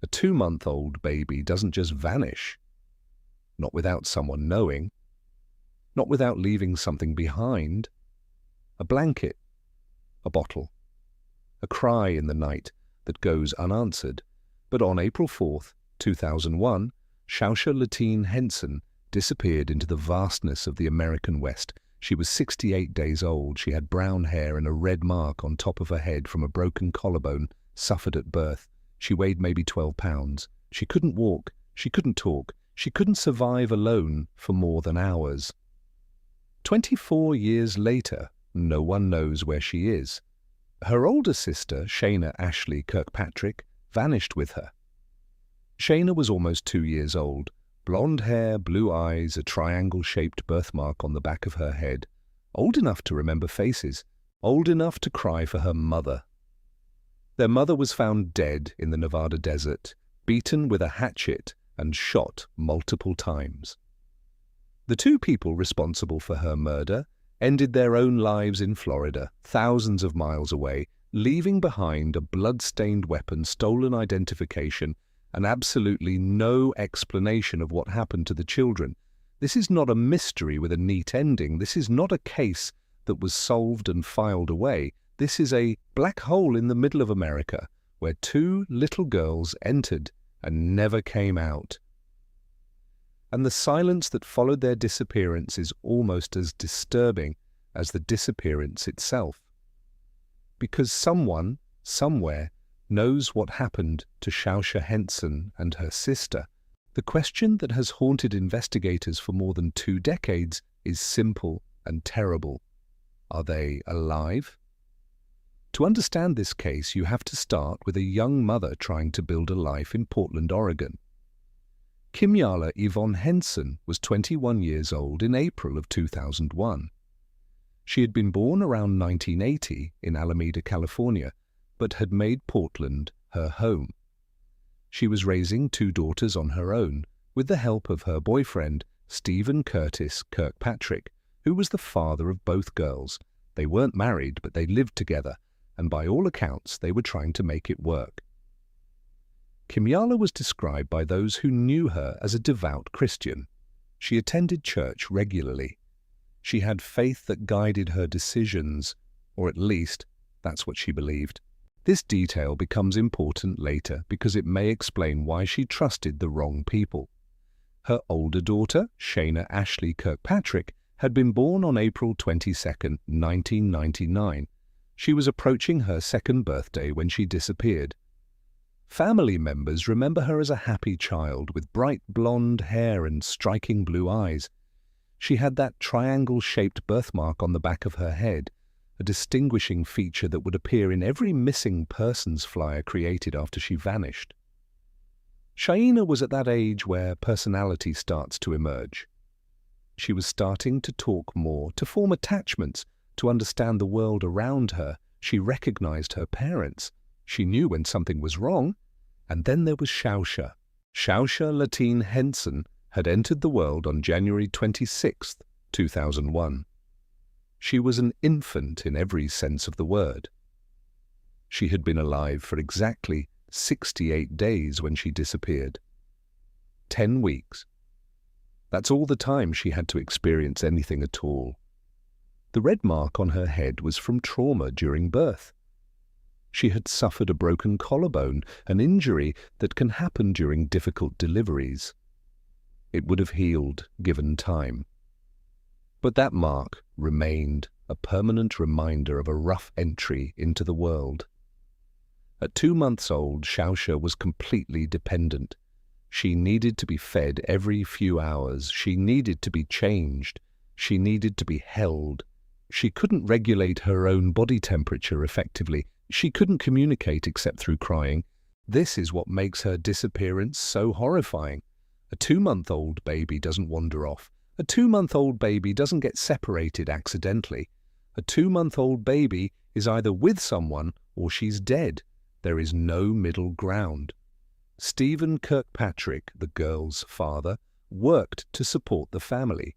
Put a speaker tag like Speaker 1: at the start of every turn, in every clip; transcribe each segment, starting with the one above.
Speaker 1: A 2-month-old baby doesn't just vanish, not without someone knowing, not without leaving something behind. A blanket, a bottle, a cry in the night that goes unanswered. But on April 4th, 2001, Shausha Latine Henson disappeared into the vastness of the American West. She was 68 days old. She had brown hair and a red mark on top of her head from a broken collarbone suffered at birth. She weighed maybe 12 pounds. She couldn't walk. She couldn't talk. She couldn't survive alone for more than hours. 24 years later, no one knows where she is. Her older sister, Shaina Ashley Kirkpatrick, vanished with her. Shaina was almost 2 years old. Blonde hair, blue eyes, a triangle-shaped birthmark on the back of her head. Old enough to remember faces. Old enough to cry for her mother. Their mother was found dead in the Nevada desert, beaten with a hatchet and shot multiple times. The 2 people responsible for her murder ended their own lives in Florida, thousands of miles away, leaving behind a blood-stained weapon, stolen identification, and absolutely no explanation of what happened to the children. This is not a mystery with a neat ending. This is not a case that was solved and filed away. This is a black hole in the middle of America where 2 little girls entered and never came out. And the silence that followed their disappearance is almost as disturbing as the disappearance itself. Because someone, somewhere, knows what happened to Shausha Henson and her sister. The question that has haunted investigators for more than 2 decades is simple and terrible. Are they alive? To understand this case, you have to start with a young mother trying to build a life in Portland, Oregon. Kimyala Yvonne Henson was 21 years old in April of 2001. She had been born around 1980 in Alameda, California, but had made Portland her home. She was raising 2 daughters on her own, with the help of her boyfriend, Stephen Curtis Kirkpatrick, who was the father of both girls. They weren't married, but they lived together, and by all accounts, they were trying to make it work. Kimyala was described by those who knew her as a devout Christian. She attended church regularly. She had faith that guided her decisions, or at least, that's what she believed. This detail becomes important later because it may explain why she trusted the wrong people. Her older daughter, Shaina Ashley Kirkpatrick, had been born on April 22, 1999. She was approaching her 2nd birthday when she disappeared. Family members remember her as a happy child with bright blonde hair and striking blue eyes. She had that triangle-shaped birthmark on the back of her head, a distinguishing feature that would appear in every missing persons flyer created after she vanished. Shaina was at that age where personality starts to emerge. She was starting to talk more, to form attachments, to understand the world around her. She recognized her parents. She knew when something was wrong. And then there was Shausha. Shausha Latine Henson had entered the world on January 26, 2001. She was an infant in every sense of the word. She had been alive for exactly 68 days when she disappeared. 10 weeks. That's all the time she had to experience anything at all. The red mark on her head was from trauma during birth. She had suffered a broken collarbone, an injury that can happen during difficult deliveries. It would have healed given time. But that mark remained a permanent reminder of a rough entry into the world. At 2 months old, Shausha was completely dependent. She needed to be fed every few hours. She needed to be changed. She needed to be held. She couldn't regulate her own body temperature effectively. She couldn't communicate except through crying. This is what makes her disappearance so horrifying. A 2-month-old baby doesn't wander off. A 2-month-old baby doesn't get separated accidentally. A 2-month-old baby is either with someone or she's dead. There is no middle ground. Stephen Kirkpatrick, the girl's father, worked to support the family.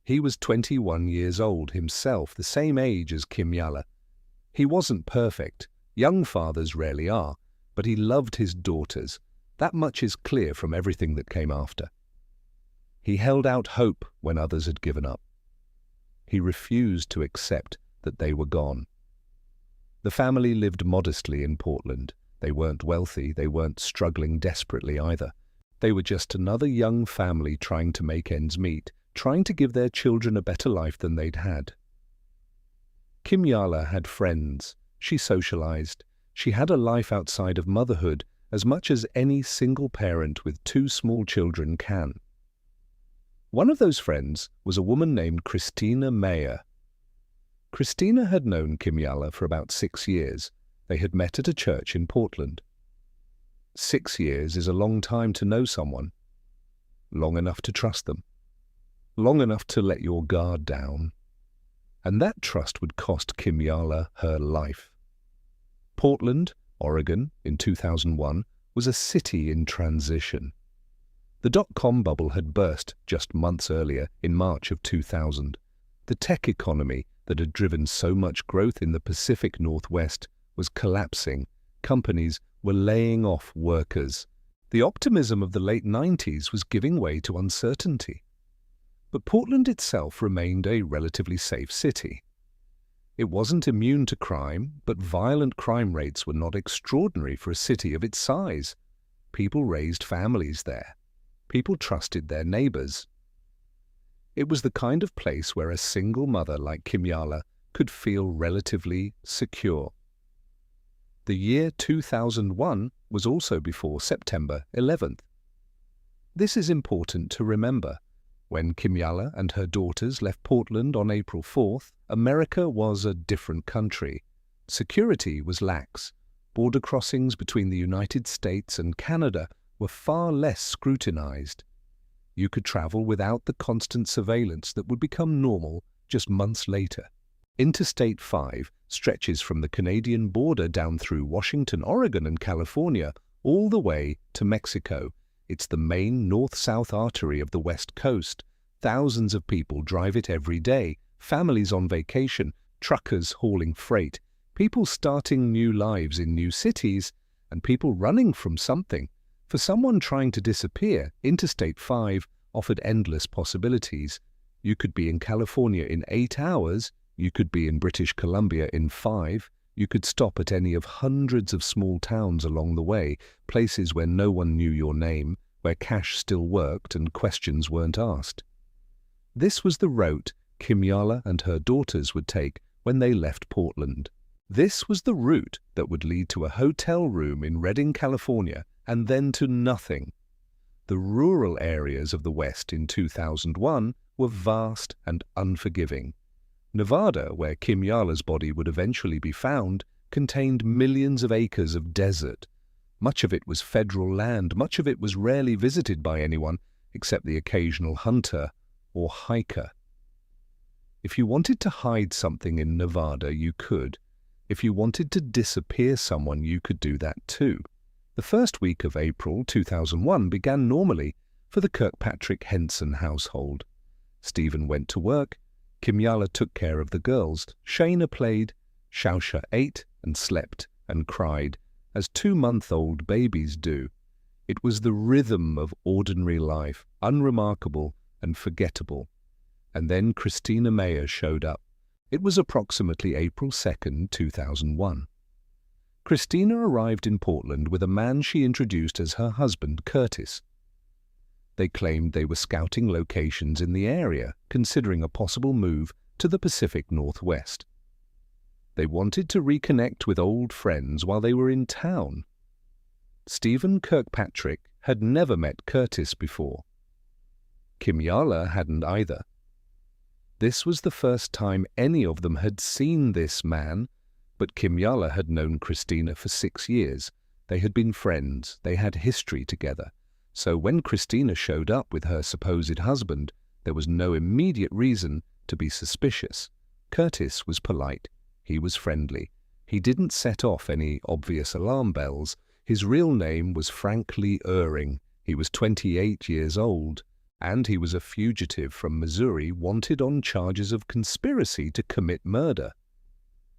Speaker 1: He was 21 years old himself, the same age as Kimyala. He wasn't perfect. Young fathers rarely are, but he loved his daughters. That much is clear from everything that came after. He held out hope when others had given up. He refused to accept that they were gone. The family lived modestly in Portland. They weren't wealthy, they weren't struggling desperately either. They were just another young family trying to make ends meet, trying to give their children a better life than they'd had. Kimyala had friends. She socialized. She had a life outside of motherhood as much as any single parent with 2 small children can. One of those friends was a woman named Christina Mayer. Christina had known Kimyala for about 6 years. They had met at a church in Portland. 6 years is a long time to know someone. Long enough to trust them. Long enough to let your guard down. And that trust would cost Kimyala her life. Portland, Oregon, in 2001, was a city in transition. The dot-com bubble had burst just months earlier, in March of 2000. The tech economy that had driven so much growth in the Pacific Northwest was collapsing. Companies were laying off workers. The optimism of the late 90s was giving way to uncertainty. But Portland itself remained a relatively safe city. It wasn't immune to crime, but violent crime rates were not extraordinary for a city of its size. People raised families there. People trusted their neighbors. It was the kind of place where a single mother like Kimyala could feel relatively secure. The year 2001 was also before September 11th. This is important to remember. When Kimyala and her daughters left Portland on April 4th, America was a different country. Security was lax. Border crossings between the United States and Canada were far less scrutinized. You could travel without the constant surveillance that would become normal just months later. Interstate 5 stretches from the Canadian border down through Washington, Oregon, and California, all the way to Mexico. It's the main north-south artery of the West Coast. Thousands of people drive it every day, families on vacation, truckers hauling freight, people starting new lives in new cities, and people running from something. For someone trying to disappear, Interstate 5 offered endless possibilities. You could be in California in 8 hours, you could be in British Columbia in 5, you could stop at any of hundreds of small towns along the way, places where no one knew your name, where cash still worked and questions weren't asked. This was the route Kimyala and her daughters would take when they left Portland. This was the route that would lead to a hotel room in Redding, California, and then to nothing. The rural areas of the West in 2001 were vast and unforgiving. Nevada, where Kimyala's body would eventually be found, contained millions of acres of desert. Much of it was federal land, much of it was rarely visited by anyone except the occasional hunter or hiker. If you wanted to hide something in Nevada, you could. If you wanted to disappear someone, you could do that too. The first week of April 2001 began normally for the Kirkpatrick Henson household. Stephen went to work. Kimyala took care of the girls. Shaina played. Shausha ate and slept and cried, as 2-month-old babies do. It was the rhythm of ordinary life, unremarkable and forgettable. And then Christina Mayer showed up. It was approximately April 2nd, 2001. Christina arrived in Portland with a man she introduced as her husband, Curtis. They claimed they were scouting locations in the area, considering a possible move to the Pacific Northwest. They wanted to reconnect with old friends while they were in town. Stephen Kirkpatrick had never met Curtis before. Kimyala hadn't either. This was the first time any of them had seen this man, but Kimyala had known Christina for 6 years. They had been friends, they had history together. So when Christina showed up with her supposed husband, there was no immediate reason to be suspicious. Curtis was polite. He was friendly. He didn't set off any obvious alarm bells. His real name was Frank Lee Ehring. He was 28 years old, and he was a fugitive from Missouri wanted on charges of conspiracy to commit murder.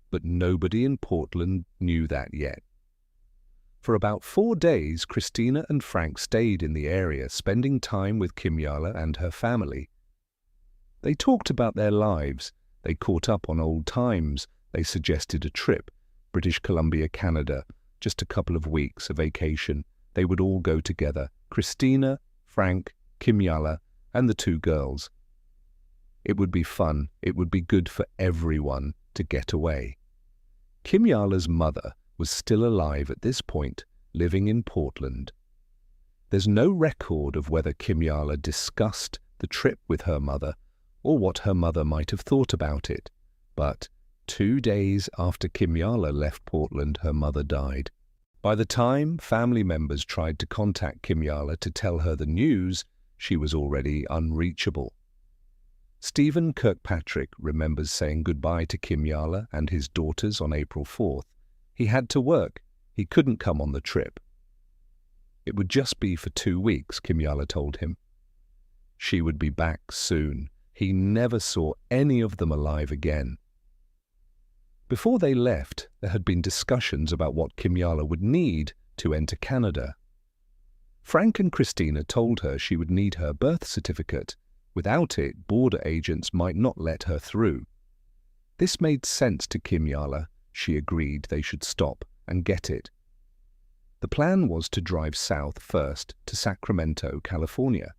Speaker 1: But nobody in Portland knew that yet. For about 4 days, Christina and Frank stayed in the area, spending time with Kimyala and her family. They talked about their lives, they caught up on old times, they suggested a trip, British Columbia, Canada, just a couple of weeks, a vacation. They would all go together, Christina, Frank, Kimyala, and the 2 girls. It would be fun, it would be good for everyone to get away. Kimyala's mother was still alive at this point, living in Portland. There's no record of whether Kimyala discussed the trip with her mother or what her mother might have thought about it, but 2 days after Kimyala left Portland, her mother died. By the time family members tried to contact Kimyala to tell her the news, she was already unreachable. Stephen Kirkpatrick remembers saying goodbye to Kimyala and his daughters on April 4th. He had to work. He couldn't come on the trip. It would just be for 2 weeks, Kimyala told him. She would be back soon. He never saw any of them alive again. Before they left, there had been discussions about what Kimyala would need to enter Canada. Frank and Christina told her she would need her birth certificate. Without it, border agents might not let her through. This made sense to Kimyala. She agreed they should stop and get it. The plan was to drive south first to Sacramento, California.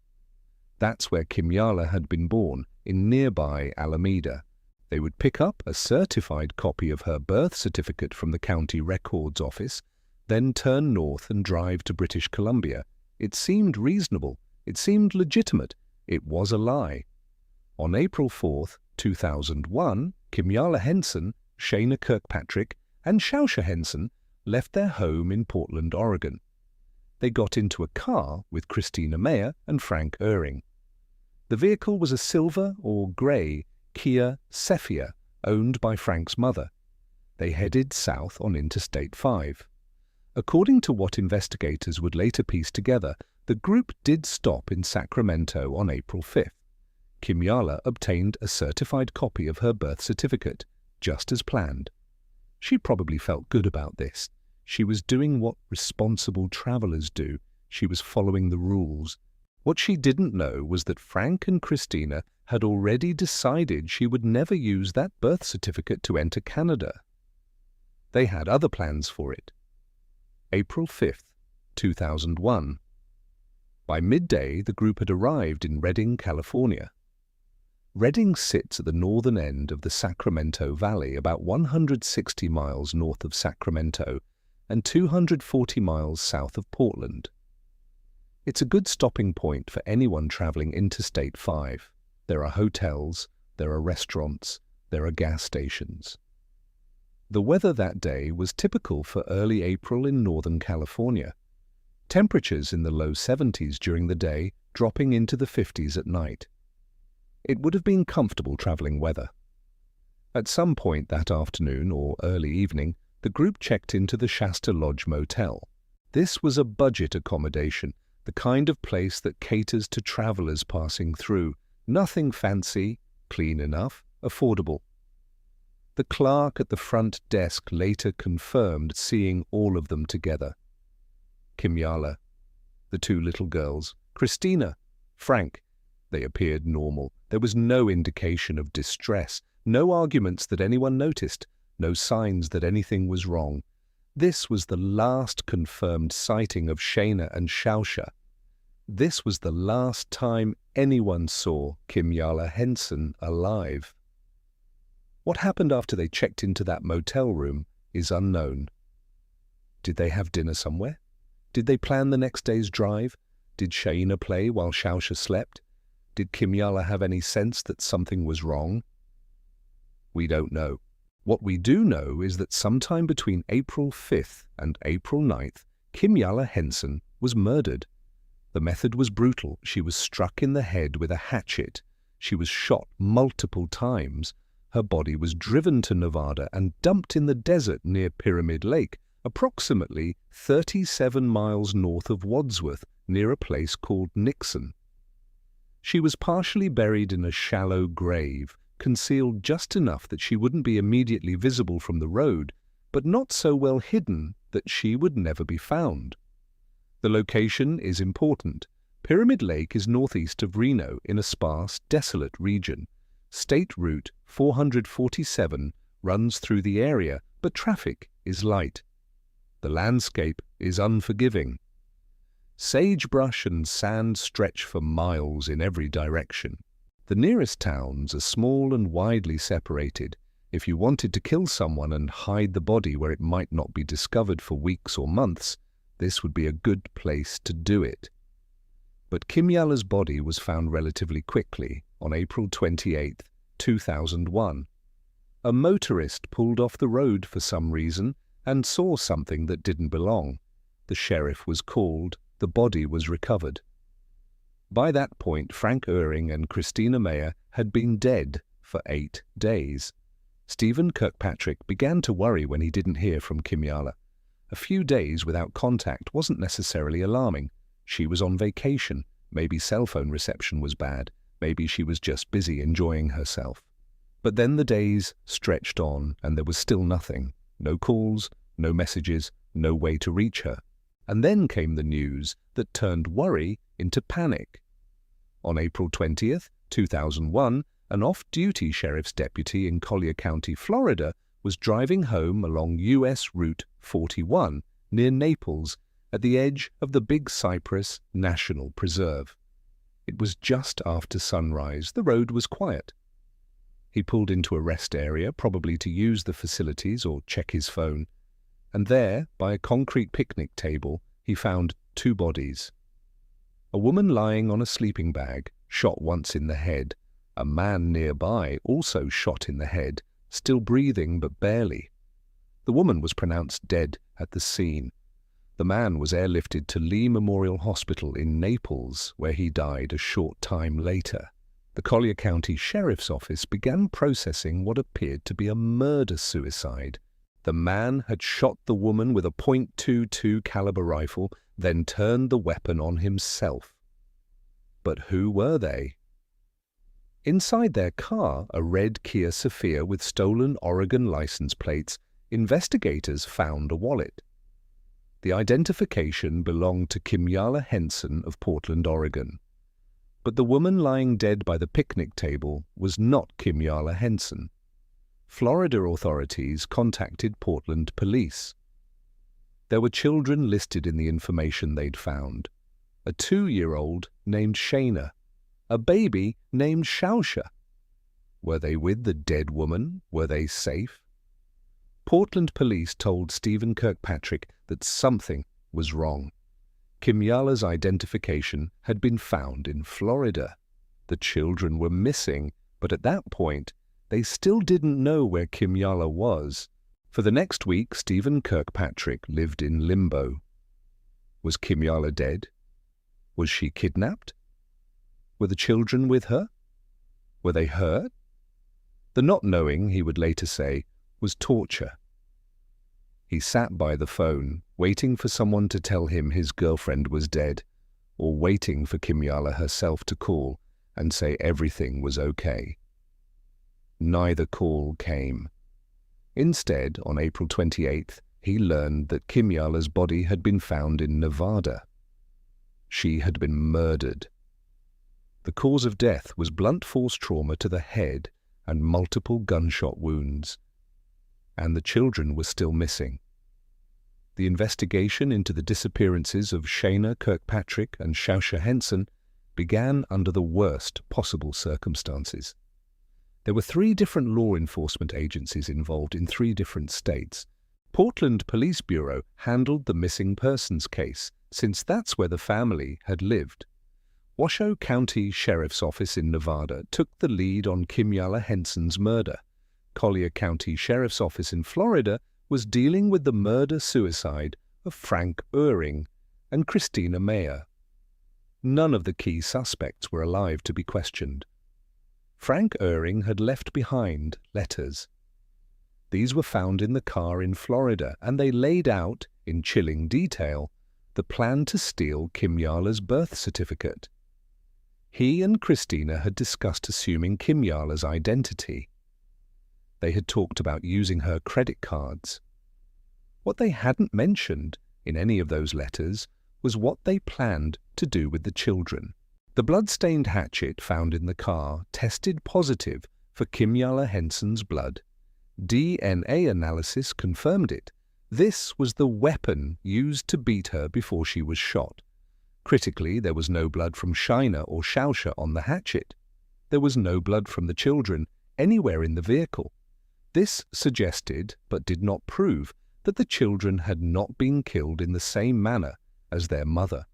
Speaker 1: That's where Kimyala had been born, in nearby Alameda. They would pick up a certified copy of her birth certificate from the county records office, then turn north and drive to British Columbia. It seemed reasonable. It seemed legitimate. It was a lie. On April 4th, 2001, Kimyala Henson, Shaina Kirkpatrick, and Shausha Henson left their home in Portland, Oregon. They got into a car with Christina Mayer and Frank Ehring. The vehicle was a silver or grey Kia Cephia, owned by Frank's mother. They headed south on Interstate 5. According to what investigators would later piece together, the group did stop in Sacramento on April 5th. Kimyala obtained a certified copy of her birth certificate, just as planned. She probably felt good about this. She was doing what responsible travelers do. She was following the rules. What she didn't know was that Frank and Christina had already decided she would never use that birth certificate to enter Canada. They had other plans for it. April 5th, 2001. By midday, the group had arrived in Redding, California. Redding sits at the northern end of the Sacramento Valley, about 160 miles north of Sacramento and 240 miles south of Portland. It's a good stopping point for anyone traveling Interstate 5. There are hotels, there are restaurants, there are gas stations. The weather that day was typical for early April in Northern California. Temperatures in the low 70s during the day, dropping into the 50s at night. It would have been comfortable traveling weather. At some point that afternoon or early evening, the group checked into the Shasta Lodge Motel. This was a budget accommodation, the kind of place that caters to travelers passing through. Nothing fancy, clean enough, affordable. The clerk at the front desk later confirmed seeing all of them together. Kimyala, the 2 little girls, Christina, Frank. They appeared normal. There was no indication of distress, no arguments that anyone noticed, no signs that anything was wrong. This was the last confirmed sighting of Shaina and Shausha. This was the last time anyone saw Kimyala Henson alive. What happened after they checked into that motel room is unknown. Did they have dinner somewhere? Did they plan the next day's drive? Did Shaina play while Shausha slept? Did Kimyala have any sense that something was wrong? We don't know. What we do know is that sometime between April 5th and April 9th, Kimyala Henson was murdered. The method was brutal. She was struck in the head with a hatchet. She was shot multiple times. Her body was driven to Nevada and dumped in the desert near Pyramid Lake, approximately 37 miles north of Wadsworth, near a place called Nixon. She was partially buried in a shallow grave, concealed just enough that she wouldn't be immediately visible from the road, but not so well hidden that she would never be found. The location is important. Pyramid Lake is northeast of Reno in a sparse, desolate region. State Route 447 runs through the area, but traffic is light. The landscape is unforgiving. Sagebrush and sand stretch for miles in every direction. The nearest towns are small and widely separated. If you wanted to kill someone and hide the body where it might not be discovered for weeks or months, this would be a good place to do it. But Kimyala's body was found relatively quickly, on April 28, 2001. A motorist pulled off the road for some reason and saw something that didn't belong. The sheriff was called. The body was recovered. By that point, Frank Oehring and Christina Meyer had been dead for 8 days. Stephen Kirkpatrick began to worry when he didn't hear from Kimyala. A few days without contact wasn't necessarily alarming. She was on vacation. Maybe cell phone reception was bad. Maybe she was just busy enjoying herself. But then the days stretched on and there was still nothing. No calls, no messages, no way to reach her. And then came the news that turned worry into panic. On April 20th, 2001, an off-duty sheriff's deputy in Collier County, Florida, was driving home along U.S. Route 41 near Naples at the edge of the Big Cypress National Preserve. It was just after sunrise. The road was quiet. He pulled into a rest area, probably to use the facilities or check his phone. And there, by a concrete picnic table, he found 2 bodies. A woman lying on a sleeping bag, shot once in the head. A man nearby, also shot in the head, still breathing but barely. The woman was pronounced dead at the scene. The man was airlifted to Lee Memorial Hospital in Naples, where he died a short time later. The Collier County Sheriff's Office began processing what appeared to be a murder-suicide. The man had shot the woman with a .22 caliber rifle, then turned the weapon on himself. But who were they? Inside their car, a red Kia Sophia with stolen Oregon license plates, investigators found a wallet. The identification belonged to Kimyala Henson of Portland, Oregon. But the woman lying dead by the picnic table was not Kimyala Henson. Florida authorities contacted Portland police. There were children listed in the information they'd found. A 2-year-old named Shaina, a baby named Shausha. Were they with the dead woman? Were they safe? Portland police told Stephen Kirkpatrick that something was wrong. Kimyala's identification had been found in Florida. The children were missing, but at that point, they still didn't know where Kimyala was. For the next week, Stephen Kirkpatrick lived in limbo. Was Kimyala dead? Was she kidnapped? Were the children with her? Were they hurt? The not knowing, he would later say, was torture. He sat by the phone, waiting for someone to tell him his girlfriend was dead, or waiting for Kimyala herself to call and say everything was okay. Neither call came. Instead, on April 28th, he learned that Kimyala's body had been found in Nevada. She had been murdered. The cause of death was blunt force trauma to the head and multiple gunshot wounds. And the children were still missing. The investigation into the disappearances of Shaina Kirkpatrick and Shausha Henson began under the worst possible circumstances. There were 3 different law enforcement agencies involved in 3 different states. Portland Police Bureau handled the missing persons case, since that's where the family had lived. Washoe County Sheriff's Office in Nevada took the lead on Kimyala Henson's murder. Collier County Sheriff's Office in Florida was dealing with the murder-suicide of Frank Oehring and Christina Meyer. None of the key suspects were alive to be questioned. Frank Oehring had left behind letters. These were found in the car in Florida, and they laid out, in chilling detail, the plan to steal Kimyala's birth certificate. He and Christina had discussed assuming Kimyala's identity. They had talked about using her credit cards. What they hadn't mentioned in any of those letters was what they planned to do with the children. The blood-stained hatchet found in the car tested positive for Kimyala Henson's blood. DNA analysis confirmed it. This was the weapon used to beat her before she was shot. Critically, there was no blood from Shaina or Shausha on the hatchet. There was no blood from the children anywhere in the vehicle. This suggested, but did not prove, that the children had not been killed in the same manner as their mother.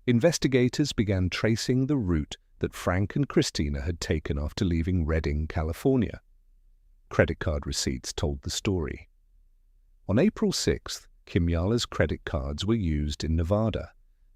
Speaker 1: Investigators began tracing the route that Frank and Christina had taken after leaving Redding, California. Credit card receipts told the story. On April 6th, Kimyala's credit cards were used in Nevada,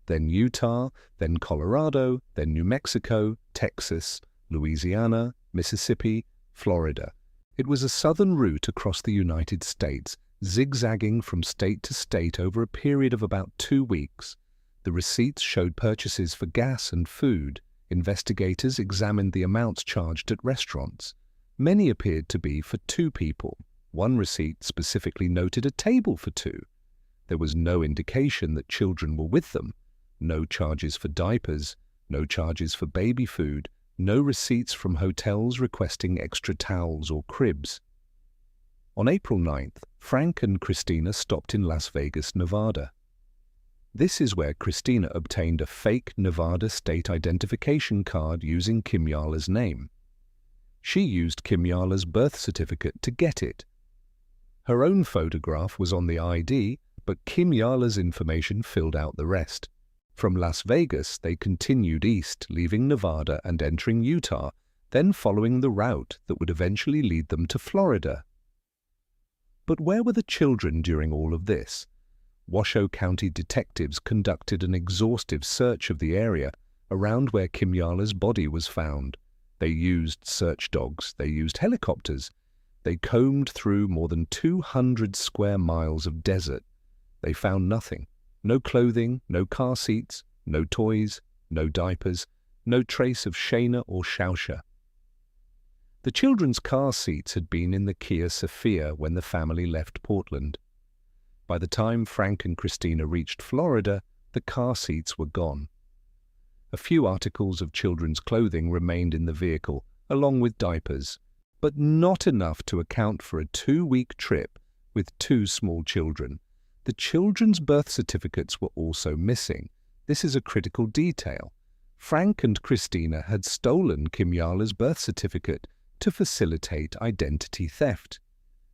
Speaker 1: then Utah, then Colorado, then New Mexico, Texas, Louisiana, Mississippi, Florida. It was a southern route across the United States, zigzagging from state to state over a period of about 2 weeks. The receipts showed purchases for gas and food. Investigators examined the amounts charged at restaurants. Many appeared to be for 2 people. One receipt specifically noted a table for 2. There was no indication that children were with them. No charges for diapers, no charges for baby food, no receipts from hotels requesting extra towels or cribs. On April 9th, Frank and Christina stopped in Las Vegas, Nevada. This is where Christina obtained a fake Nevada state identification card using Kimyala's name. She used Kimyala's birth certificate to get it. Her own photograph was on the ID, but Kimyala's information filled out the rest. From Las Vegas, they continued east, leaving Nevada and entering Utah, then following the route that would eventually lead them to Florida. But where were the children during all of this? Washoe County detectives conducted an exhaustive search of the area around where Kimyala's body was found. They used search dogs, they used helicopters, they combed through more than 200 square miles of desert. They found nothing. No clothing, no car seats, no toys, no diapers, no trace of Shaina or Shausha. The children's car seats had been in the Kia Sophia when the family left Portland. By the time Frank and Christina reached Florida, the car seats were gone. A few articles of children's clothing remained in the vehicle, along with diapers, but not enough to account for a 2-week trip with 2 small children. The children's birth certificates were also missing. This is a critical detail. Frank and Christina had stolen Kimyala's birth certificate to facilitate identity theft.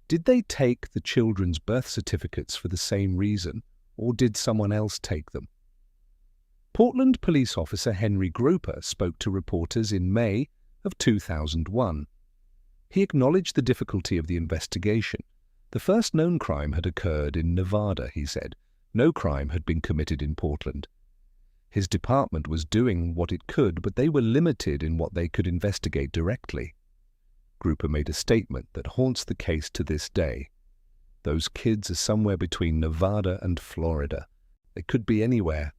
Speaker 1: Did they take the children's birth certificates for the same reason, or did someone else take them? Portland police officer Henry Groper spoke to reporters in May of 2001. He acknowledged the difficulty of the investigation. The first known crime had occurred in Nevada, he said. No crime had been committed in Portland. His department was doing what it could, but they were limited in what they could investigate directly. Gruper made a statement that haunts the case to this day. Those kids are somewhere between Nevada and Florida. They could be anywhere.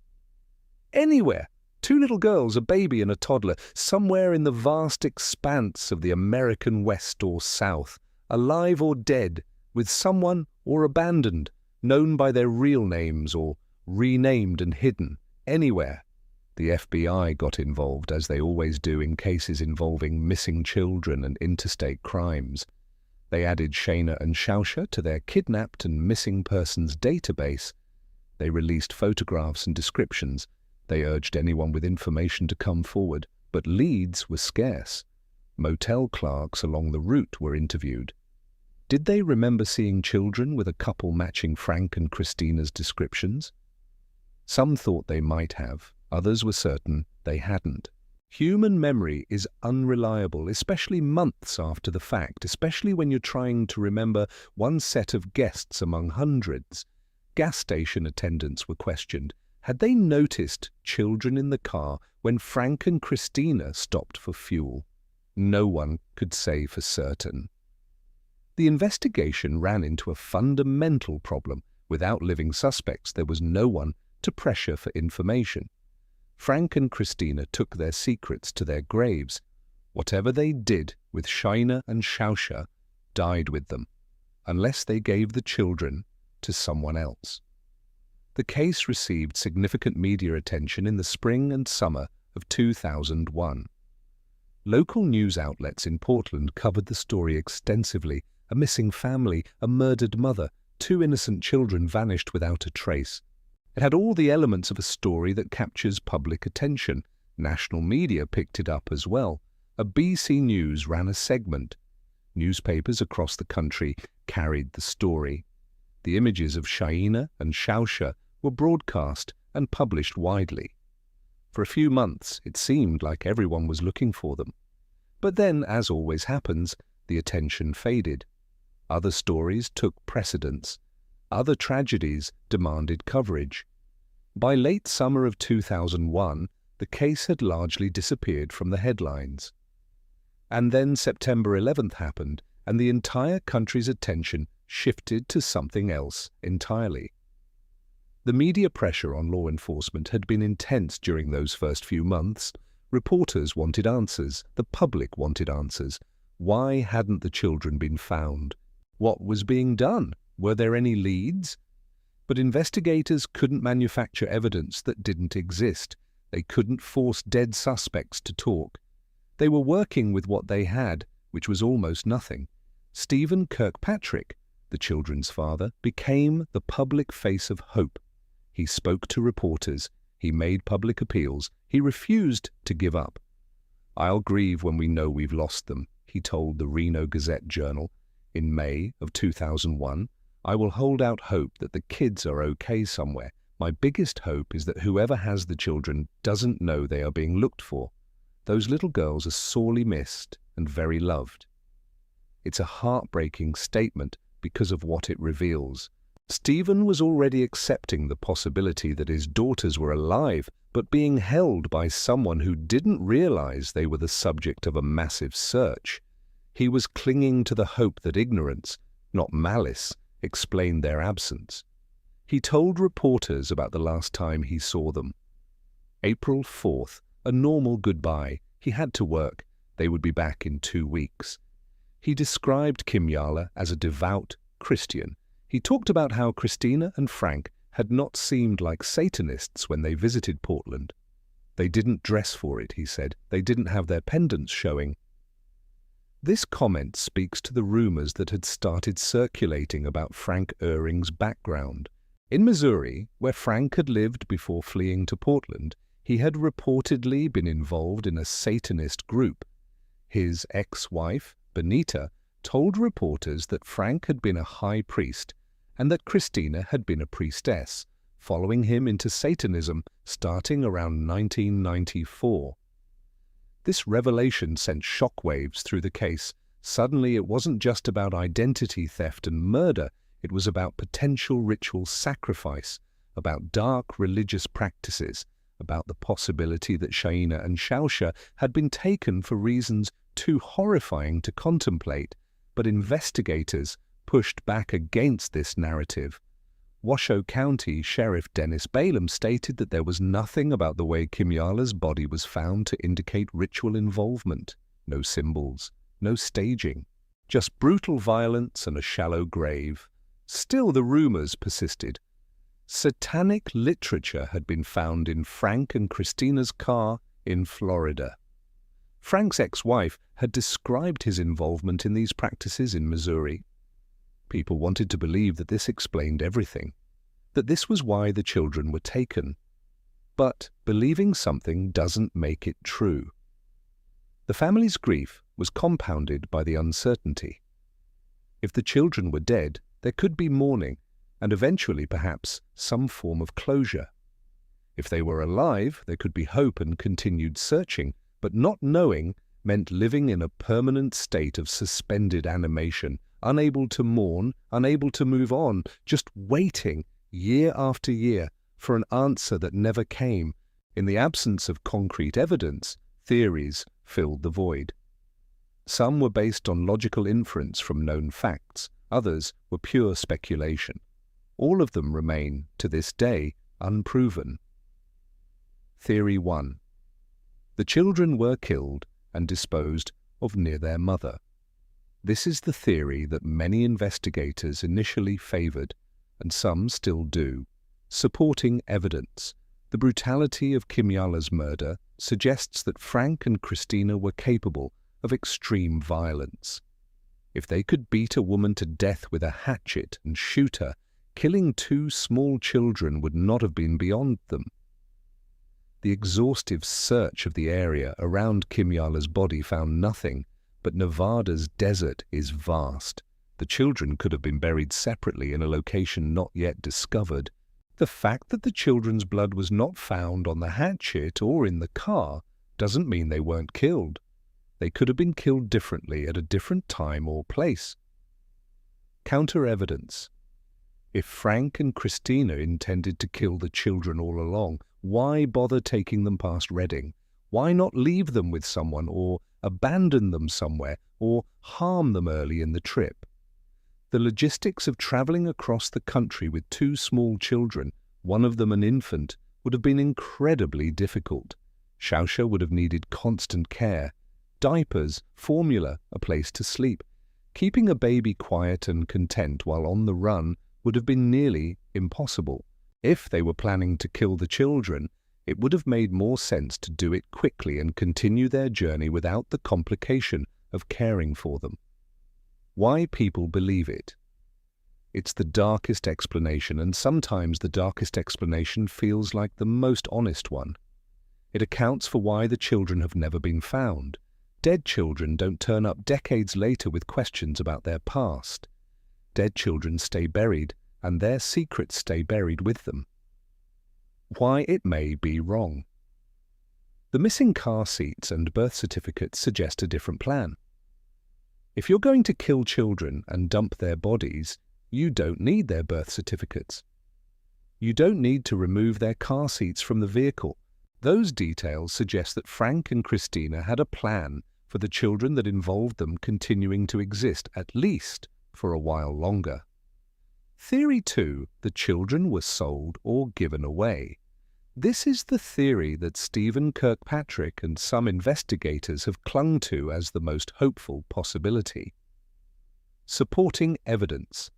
Speaker 1: Anywhere! 2 little girls, a baby and a toddler, somewhere in the vast expanse of the American West or South, alive or dead, with someone or abandoned, known by their real names or renamed and hidden, anywhere. The FBI got involved, as they always do in cases involving missing children and interstate crimes. They added Shaina and Shausha to their kidnapped and missing persons database. They released photographs and descriptions. They urged anyone with information to come forward, but leads were scarce. Motel clerks along the route were interviewed. Did they remember seeing children with a couple matching Frank and Christina's descriptions? Some thought they might have. Others were certain they hadn't. Human memory is unreliable, especially months after the fact, especially when you're trying to remember one set of guests among hundreds. Gas station attendants were questioned. Had they noticed children in the car when Frank and Christina stopped for fuel? No one could say for certain. The investigation ran into a fundamental problem. Without living suspects, there was no one to pressure for information. Frank and Christina took their secrets to their graves. Whatever they did with Shaina and Shausha died with them. Unless they gave the children to someone else. The case received significant media attention in the spring and summer of 2001. Local news outlets in Portland covered the story extensively: a missing family, a murdered mother, 2 innocent children vanished without a trace. It had all the elements of a story that captures public attention. National media picked it up as well. A BC News ran a segment. Newspapers across the country carried the story. The images of Shaina and Shausha were broadcast and published widely. For a few months, it seemed like everyone was looking for them. But then, as always happens, the attention faded. Other stories took precedence. Other tragedies demanded coverage. By late summer of 2001, the case had largely disappeared from the headlines. And then September 11th happened, and the entire country's attention shifted to something else entirely. The media pressure on law enforcement had been intense during those first few months. Reporters wanted answers. The public wanted answers. Why hadn't the children been found? What was being done? Were there any leads? But investigators couldn't manufacture evidence that didn't exist. They couldn't force dead suspects to talk. They were working with what they had, which was almost nothing. Stephen Kirkpatrick, the children's father, became the public face of hope. He spoke to reporters. He made public appeals. He refused to give up. "I'll grieve when we know we've lost them," he told the Reno Gazette-Journal. In May of 2001, "I will hold out hope that the kids are okay somewhere. My biggest hope is that whoever has the children doesn't know they are being looked for. Those little girls are sorely missed and very loved." It's a heartbreaking statement because of what it reveals. Stephen was already accepting the possibility that his daughters were alive, but being held by someone who didn't realize they were the subject of a massive search. He was clinging to the hope that ignorance, not malice, explained their absence. He told reporters about the last time he saw them. April 4th, a normal goodbye. He had to work. They would be back in 2 weeks. He described Kimyala as a devout Christian. He talked about how Christina and Frank had not seemed like Satanists when they visited Portland. They didn't dress for it, he said. They didn't have their pendants showing. This comment speaks to the rumors that had started circulating about Frank Ehring's background. In Missouri, where Frank had lived before fleeing to Portland, he had reportedly been involved in a Satanist group. His ex-wife, Benita, told reporters that Frank had been a high priest and that Christina had been a priestess, following him into Satanism starting around 1994. This revelation sent shockwaves through the case. Suddenly it wasn't just about identity theft and murder, it was about potential ritual sacrifice, about dark religious practices, about the possibility that Shaina and Shausha had been taken for reasons too horrifying to contemplate. But investigators pushed back against this narrative. Washoe County Sheriff Dennis Balaam stated that there was nothing about the way Kimyala's body was found to indicate ritual involvement. No symbols, no staging, just brutal violence and a shallow grave. Still, the rumors persisted. Satanic literature had been found in Frank and Christina's car in Florida. Frank's ex-wife had described his involvement in these practices in Missouri. People wanted to believe that this explained everything, that this was why the children were taken. But believing something doesn't make it true. The family's grief was compounded by the uncertainty. If the children were dead, there could be mourning, and eventually perhaps some form of closure. If they were alive, there could be hope and continued searching, but not knowing meant living in a permanent state of suspended animation, unable to mourn, unable to move on, just waiting year after year for an answer that never came. In the absence of concrete evidence, theories filled the void. Some were based on logical inference from known facts, others were pure speculation. All of them remain, to this day, unproven. Theory 1. The children were killed and disposed of near their mother. This is the theory that many investigators initially favored, and some still do. Supporting evidence. The brutality of Kimyala's murder suggests that Frank and Christina were capable of extreme violence. If they could beat a woman to death with a hatchet and shoot her, killing 2 small children would not have been beyond them. The exhaustive search of the area around Kimyala's body found nothing, but Nevada's desert is vast. The children could have been buried separately in a location not yet discovered. The fact that the children's blood was not found on the hatchet or in the car doesn't mean they weren't killed. They could have been killed differently at a different time or place. Counter-evidence. If Frank and Christina intended to kill the children all along, why bother taking them past Reading? Why not leave them with someone or abandon them somewhere or harm them early in the trip? The logistics of traveling across the country with 2 small children, one of them an infant, would have been incredibly difficult. Shausha would have needed constant care, diapers, formula, a place to sleep. Keeping a baby quiet and content while on the run would have been nearly impossible. If they were planning to kill the children, it would have made more sense to do it quickly and continue their journey without the complication of caring for them. Why people believe it. It's the darkest explanation, and sometimes the darkest explanation feels like the most honest one. It accounts for why the children have never been found. Dead children don't turn up decades later with questions about their past. Dead children stay buried, and their secrets stay buried with them. Why it may be wrong. The missing car seats and birth certificates suggest a different plan. If you're going to kill children and dump their bodies, you don't need their birth certificates. You don't need to remove their car seats from the vehicle. Those details suggest that Frank and Christina had a plan for the children that involved them continuing to exist at least for a while longer. Theory 2, the children were sold or given away. This is the theory that Stephen Kirkpatrick and some investigators have clung to as the most hopeful possibility. Supporting evidence.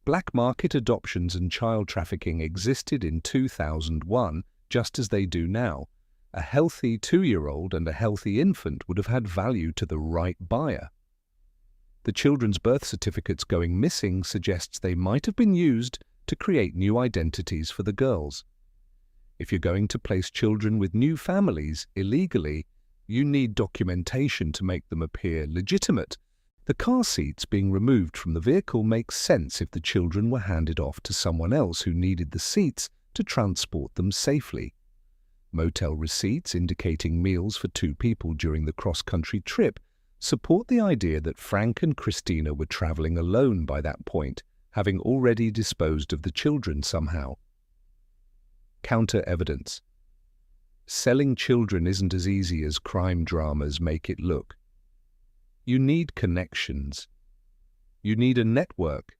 Speaker 1: Black market adoptions and child trafficking existed in 2001 just as they do now. A healthy 2-year-old and a healthy infant would have had value to the right buyer. The children's birth certificates going missing suggests they might have been used to create new identities for the girls. If you're going to place children with new families illegally, you need documentation to make them appear legitimate. The car seats being removed from the vehicle makes sense if the children were handed off to someone else who needed the seats to transport them safely. Motel receipts indicating meals for 2 people during the cross-country trip support the idea that Frank and Christina were traveling alone by that point, having already disposed of the children somehow. Counter-evidence. Selling children isn't as easy as crime dramas make it look. You need connections. You need a network.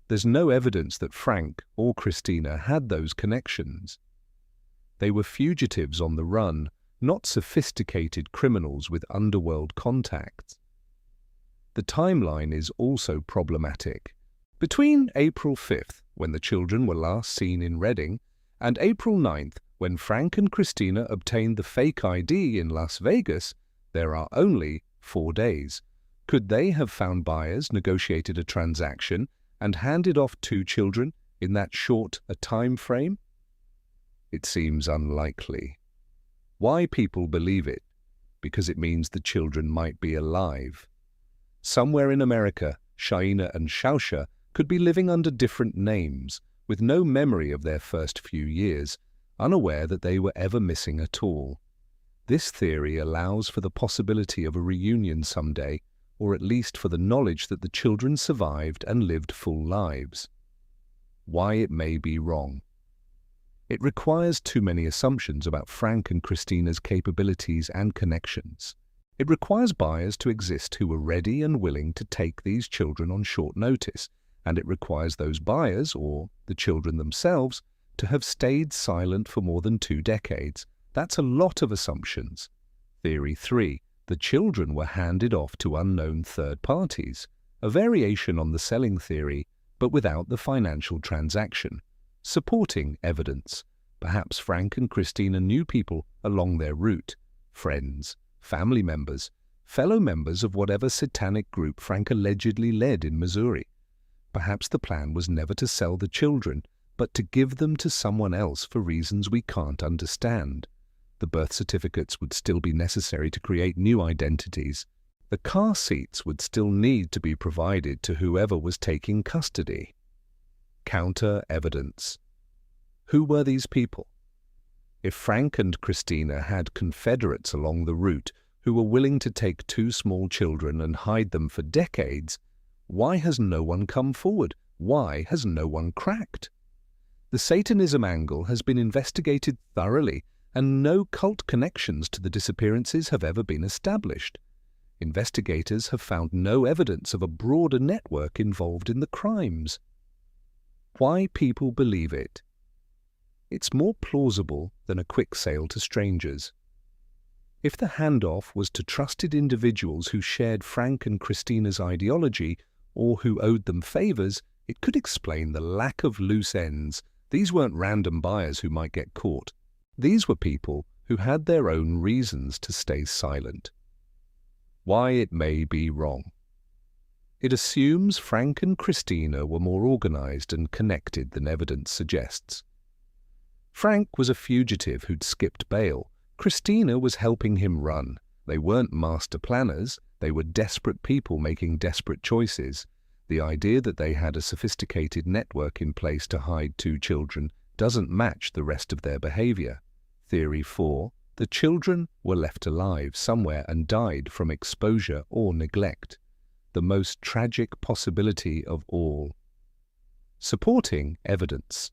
Speaker 1: There's no evidence that Frank or Christina had those connections. They were fugitives on the run, not sophisticated criminals with underworld contacts. The timeline is also problematic. Between April 5th, when the children were last seen in Reading, and April 9th, when Frank and Christina obtained the fake ID in Las Vegas, there are only 4 days. Could they have found buyers, negotiated a transaction, and handed off 2 children in that short a time frame? It seems unlikely. Why people believe it? Because it means the children might be alive. Somewhere in America, Shaina and Shausha could be living under different names, with no memory of their first few years, unaware that they were ever missing at all. This theory allows for the possibility of a reunion someday, or at least for the knowledge that the children survived and lived full lives. Why it may be wrong. It requires too many assumptions about Frank and Christina's capabilities and connections. It requires buyers to exist who were ready and willing to take these children on short notice, and it requires those buyers, or the children themselves, to have stayed silent for more than 2 decades. That's a lot of assumptions. Theory 3. The children were handed off to unknown third parties, a variation on the selling theory, but without the financial transaction. Supporting evidence. Perhaps Frank and Christina knew people along their route, friends, family members, fellow members of whatever satanic group Frank allegedly led in Missouri. Perhaps the plan was never to sell the children, but to give them to someone else for reasons we can't understand. The birth certificates would still be necessary to create new identities. The car seats would still need to be provided to whoever was taking custody. Counter-evidence. Who were these people? If Frank and Christina had confederates along the route who were willing to take two small children and hide them for decades, why has no one come forward? Why has no one cracked? The Satanism angle has been investigated thoroughly, and no cult connections to the disappearances have ever been established. Investigators have found no evidence of a broader network involved in the crimes. Why people believe it? It's more plausible than a quick sale to strangers. If the handoff was to trusted individuals who shared Frank and Christina's ideology or who owed them favors, it could explain the lack of loose ends. These weren't random buyers who might get caught. These were people who had their own reasons to stay silent. Why it may be wrong. It assumes Frank and Christina were more organized and connected than evidence suggests. Frank was a fugitive who'd skipped bail. Christina was helping him run. They weren't master planners. They were desperate people making desperate choices. The idea that they had a sophisticated network in place to hide two children doesn't match the rest of their behavior. Theory 4. The children were left alive somewhere and died from exposure or neglect. The most tragic possibility of all. Supporting evidence.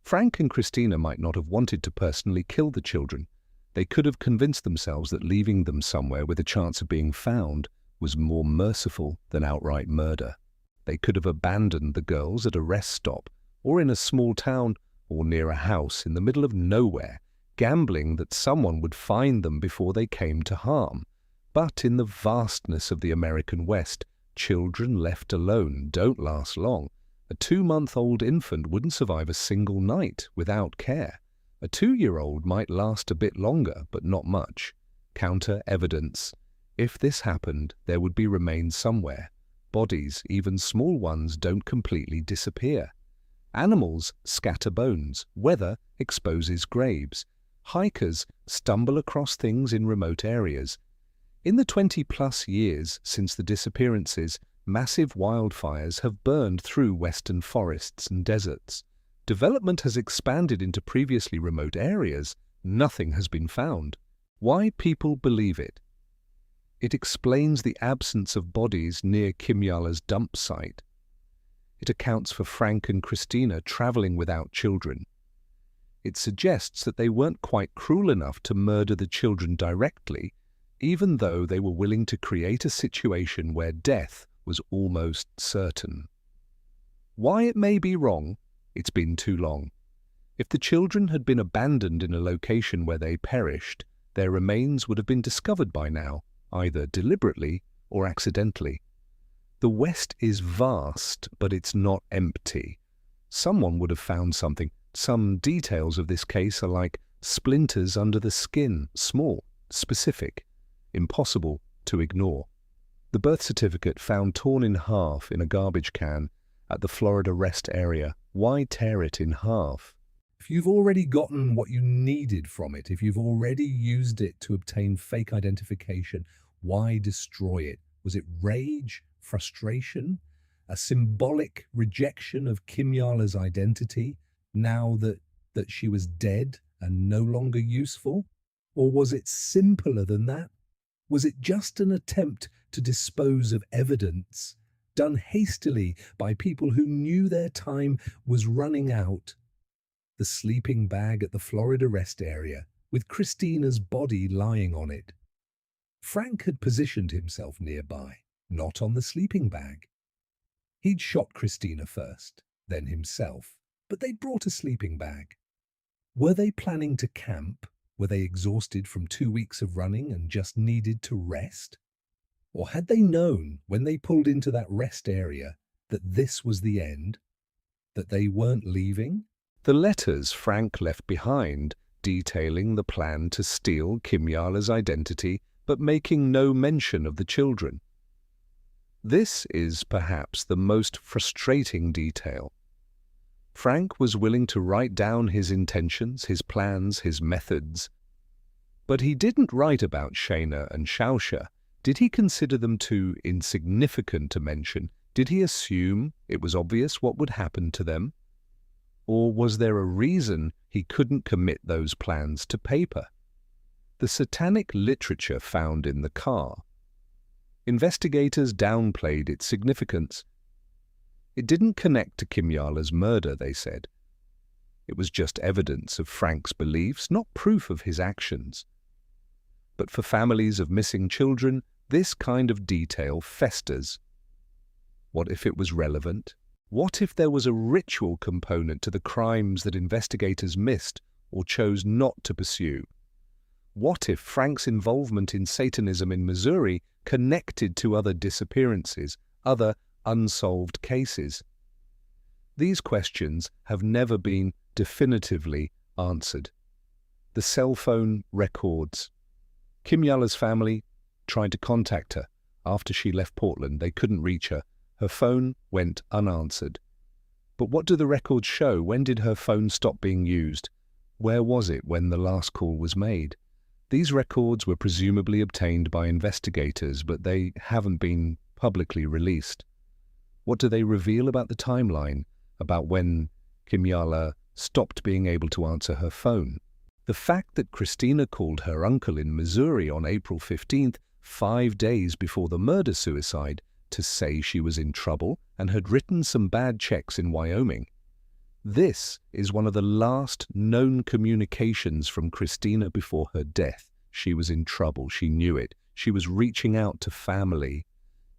Speaker 1: Frank and Christina might not have wanted to personally kill the children. They could have convinced themselves that leaving them somewhere with a chance of being found was more merciful than outright murder. They could have abandoned the girls at a rest stop, or in a small town, or near a house in the middle of nowhere, gambling that someone would find them before they came to harm. But in the vastness of the American West, children left alone don't last long. A 2-month-old infant wouldn't survive a single night without care. A 2-year-old might last a bit longer, but not much. Counter-evidence. If this happened, there would be remains somewhere. Bodies, even small ones, don't completely disappear. Animals scatter bones. Weather exposes graves. Hikers stumble across things in remote areas. In the 20-plus years since the disappearances, massive wildfires have burned through western forests and deserts. Development has expanded into previously remote areas. Nothing has been found. Why people believe it? It explains the absence of bodies near Kimyala's dump site. It accounts for Frank and Christina traveling without children. It suggests that they weren't quite cruel enough to murder the children directly, even though they were willing to create a situation where death was almost certain. Why it may be wrong? It's been too long. If the children had been abandoned in a location where they perished, their remains would have been discovered by now, either deliberately or accidentally. The West is vast, but it's not empty. Someone would have found something. Some details of this case are like splinters under the skin, small, specific, impossible to ignore. The birth certificate found torn in half in a garbage can at the Florida rest area. Why tear it in half? If you've already gotten what you needed from it, if you've already used it to obtain fake identification, why destroy it? Was it rage, frustration, a symbolic rejection of Kimyala's identity now that she was dead and no longer useful? Or was it simpler than that? Was it just an attempt to dispose of evidence done hastily by people who knew their time was running out? The sleeping bag at the Florida rest area, with Christina's body lying on it. Frank had positioned himself nearby, not on the sleeping bag. He'd shot Christina first, then himself, but they'd brought a sleeping bag. Were they planning to camp? Were they exhausted from 2 weeks of running and just needed to rest? Or had they known when they pulled into that rest area That this was the end? That they weren't leaving? The letters Frank left behind, detailing the plan to steal Kimyala's identity but making no mention of the children. This is perhaps the most frustrating detail. Frank was willing to write down his intentions, his plans, his methods. But he didn't write about Shaina and Shausha. Did he consider them too insignificant to mention? Did he assume it was obvious what would happen to them? Or was there a reason he couldn't commit those plans to paper? The satanic literature found in the car. Investigators downplayed its significance. It didn't connect to Kimyala's murder, they said. It was just evidence of Frank's beliefs, not proof of his actions. But for families of missing children, this kind of detail festers. What if it was relevant? What if there was a ritual component to the crimes that investigators missed or chose not to pursue? What if Frank's involvement in Satanism in Missouri connected to other disappearances, other unsolved cases? These questions have never been definitively answered. The cell phone records. Kimyala's family tried to contact her. After she left Portland, they couldn't reach her. Her phone went unanswered. But what do the records show? When did her phone stop being used? Where was it when the last call was made? These records were presumably obtained by investigators, but they haven't been publicly released. What do they reveal about the timeline, about when Kimyala stopped being able to answer her phone? The fact that Christina called her uncle in Missouri on April 15th, 5 days before the murder-suicide, to say she was in trouble and had written some bad checks in Wyoming. This is one of the last known communications from Christina before her death. She was in trouble. She knew it. She was reaching out to family.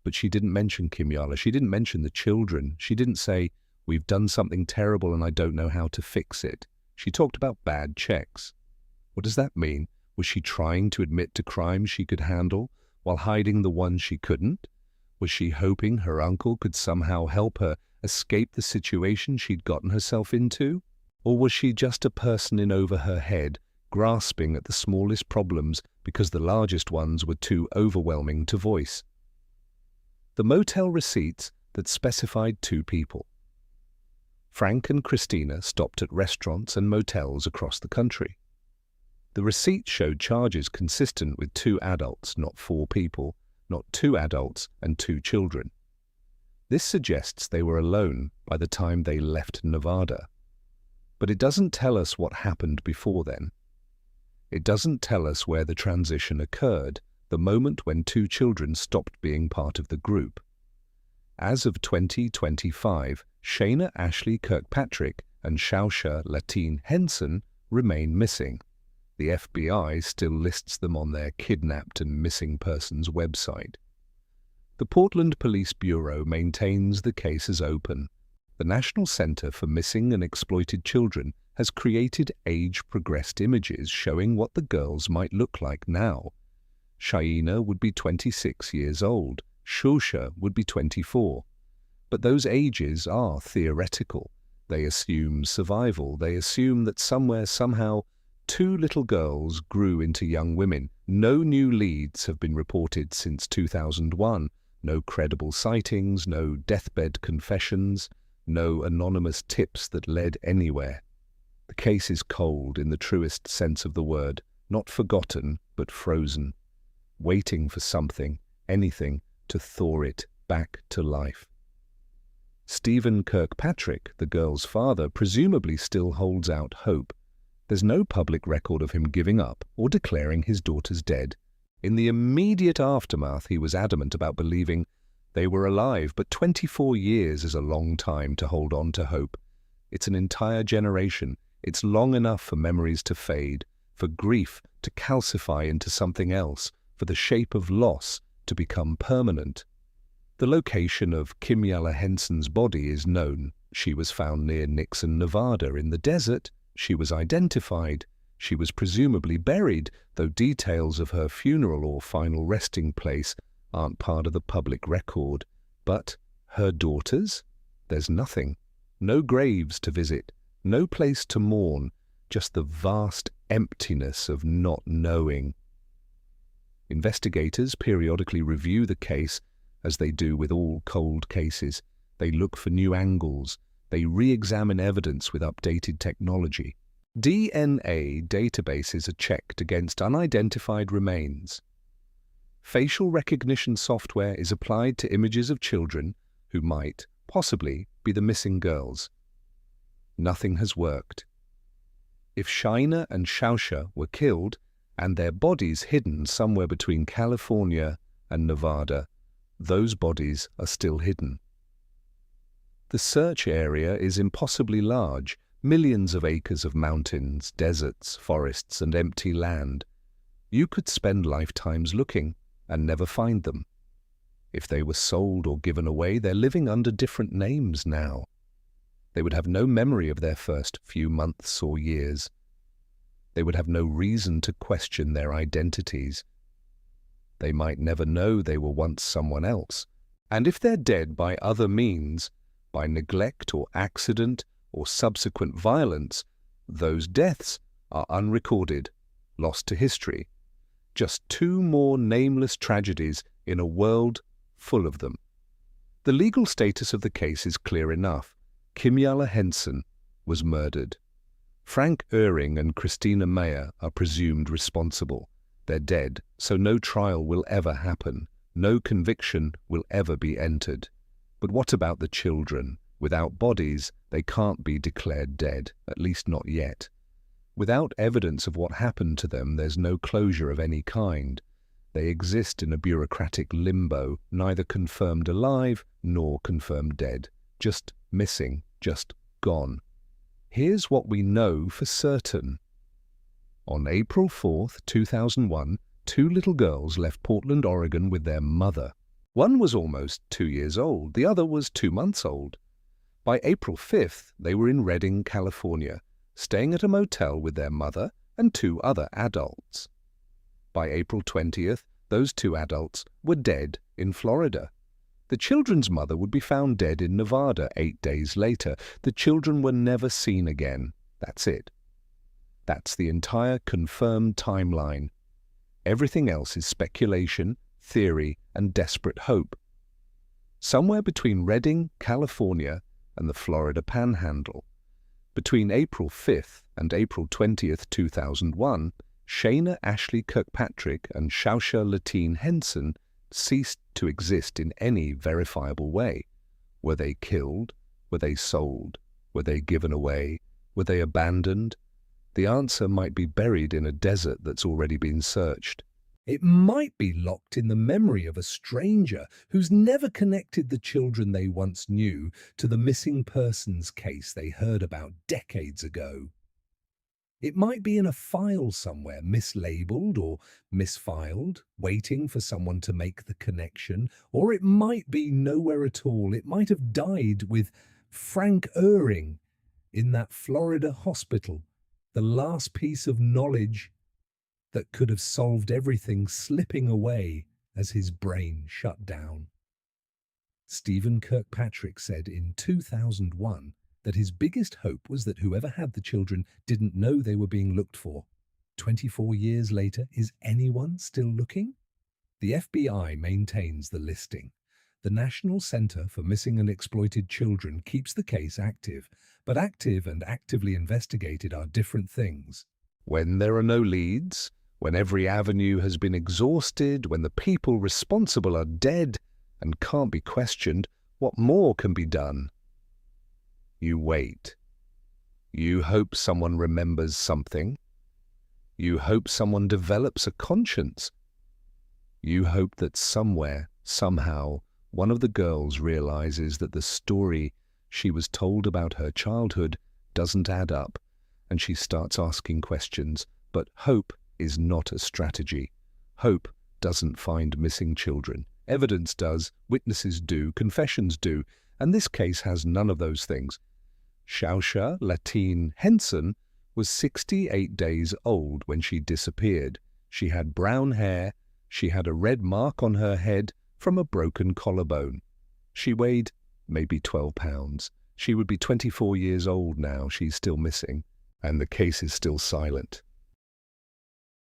Speaker 1: But she didn't mention Kimyala. She didn't mention the children. She didn't say, "We've done something terrible and I don't know how to fix it." She talked about bad checks. What does that mean? Was she trying to admit to crimes she could handle while hiding the ones she couldn't? Was she hoping her uncle could somehow help her escape the situation she'd gotten herself into? Or was she just a person in over her head, grasping at the smallest problems because the largest ones were too overwhelming to voice? The motel receipts that specified 2 people. Frank and Christina stopped at restaurants and motels across the country. The receipts showed charges consistent with 2 adults, not 4 people, not 2 adults and 2 children. This suggests they were alone by the time they left Nevada. But it doesn't tell us what happened before then. It doesn't tell us where the transition occurred, the moment when 2 children stopped being part of the group. As of 2025, Shaina Ashley Kirkpatrick and Shausha Latine Henson remain missing. The FBI still lists them on their kidnapped and missing persons website. The Portland Police Bureau maintains the case as open. The National Center for Missing and Exploited Children has created age-progressed images showing what the girls might look like now. Shaina would be 26 years old. Shausha would be 24. But those ages are theoretical. They assume survival. They assume that somewhere, somehow, 2 little girls grew into young women. No new leads have been reported since 2001. No credible sightings, no deathbed confessions, no anonymous tips that led anywhere. The case is cold in the truest sense of the word, not forgotten, but frozen, waiting for something, anything, to thaw it back to life. Stephen Kirkpatrick, the girl's father, presumably still holds out hope. There's no public record of him giving up or declaring his daughters dead. In the immediate aftermath, he was adamant about believing they were alive, but 24 years is a long time to hold on to hope. It's an entire generation. It's long enough for memories to fade, for grief to calcify into something else, for the shape of loss to become permanent. The location of Kimyala Henson's body is known. She was found near Nixon, Nevada, in the desert. She was identified. She was presumably buried, though details of her funeral or final resting place aren't part of the public record. But Her daughters? There's nothing. No graves to visit, no place to mourn, just the vast emptiness of not knowing. Investigators periodically review the case, as they do with all cold cases. They look for new angles. They re-examine evidence with updated technology. DNA databases are checked against unidentified remains. Facial recognition software is applied to images of children who might, possibly, be the missing girls. Nothing has worked. If Shaina and Shausha were killed and their bodies hidden somewhere between California and Nevada, those bodies are still hidden. The search area is impossibly large, millions of acres of mountains, deserts, forests, and empty land. You could spend lifetimes looking and never find them. If they were sold or given away, they're living under different names now. They would have no memory of their first few months or years. They would have no reason to question their identities. They might never know they were once someone else. And if they're dead by other means, by neglect or accident or subsequent violence, those deaths are unrecorded, lost to history. Just two more nameless tragedies in a world full of them. The legal status of the case is clear enough. Shausha Henson was murdered. Frank Ehring and Christina Meyer are presumed responsible. They're dead, so no trial will ever happen. No conviction will ever be entered. But what about the children? Without bodies, they can't be declared dead, at least not yet. Without evidence of what happened to them, there's no closure of any kind. They exist in a bureaucratic limbo, neither confirmed alive nor confirmed dead. Just missing, just gone. Here's what we know for certain. On April 4th, 2001, two little girls left Portland, Oregon with their mother. One was almost 2 years old, the other was 2 months old. By April 5th, they were in Redding, California, staying at a motel with their mother and 2 other adults. By April 20th, those 2 adults were dead in Florida. The children's mother would be found dead in Nevada 8 days later. The children were never seen again. That's it. That's the entire confirmed timeline. Everything else is speculation, theory, and desperate hope. Somewhere between Redding, California, and the Florida Panhandle, between April 5th and April 20th, 2001, Shaina Ashley Kirkpatrick and Shausha Latine Henson ceased to exist in any verifiable way. Were they killed? Were they sold? Were they given away? Were they abandoned? The answer might be buried in a desert that's already been searched. It might be locked in the memory of a stranger who's never connected the children they once knew to the missing persons case they heard about decades ago. It might be in a file somewhere, mislabeled or misfiled, waiting for someone to make the connection, or it might be nowhere at all. It might have died with Frank Ehring in that Florida hospital, the last piece of knowledge that could have solved everything slipping away as his brain shut down. Stephen Kirkpatrick said in 2001 that his biggest hope was that whoever had the children didn't know they were being looked for. 24 years later, is anyone still looking? The FBI maintains the listing. The National Center for Missing and Exploited Children keeps the case active, but active and actively investigated are different things. When there are no leads, when every avenue has been exhausted, when the people responsible are dead and can't be questioned, what more can be done? You wait. You hope someone remembers something. You hope someone develops a conscience. You hope that somewhere, somehow, one of the girls realizes that the story she was told about her childhood doesn't add up, and she starts asking questions. But hope is not a strategy. Hope doesn't find missing children. Evidence does, witnesses do, confessions do, and this case has none of those things. Shausha Latine Henson was 68 days old when she disappeared. She had brown hair. She had a red mark on her head from a broken collarbone. She weighed maybe £12. She would be 24 years old now. She's still missing, and the case is still silent.